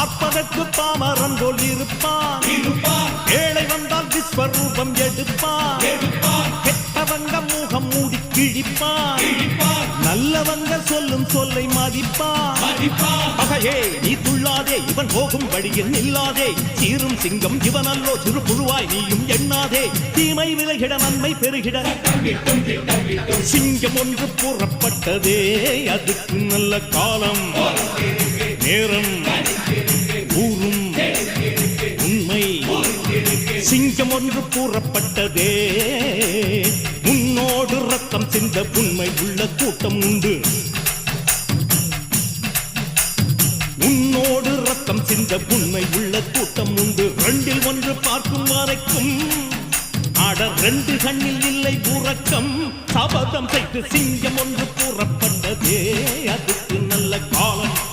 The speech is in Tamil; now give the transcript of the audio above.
பார்ப்பதற்கு பாமரன் போல் இருப்பான். ஏழை வந்தால் விஸ்வரூபம் எடுப்பான். கெட்டவங்க முகம் மூடி கிழிப்பான். நல்லவங்க சொல்லும் சொல்லை மதிப்பான். பகையே நீ துள்ளாதே, இவன் போகும் வழியில் நில்லாதே. சீரும் சிங்கம் இவன் அல்லோ, சிறு புழுவாய் நீயும் எண்ணாதே. தீமை விலகிட நன்மை பெருகிட சிங்கம் ஒன்று கூறப்பட்டதே. அதுக்கு நல்ல காலம் நேரம் கூறும் உண்மை. சிங்கம் ஒன்று கூறப்பட்டதே. முன்னோடு ரத்தம் சிந்த உண்மை உள்ள கூட்டம் உண்டு. உன்னோடு ரத்தம் சிந்த உண்மை உள்ள கூட்டம் உண்டு. ரெண்டில் ஒன்று பார்க்கும் வரைக்கும் ஆட ரெண்டு கண்ணில் இல்லை உறக்கம். சபதம் செய்து சிங்கம் ஒன்று கூறப்பட்டதே. அதுக்கு நல்ல காலம்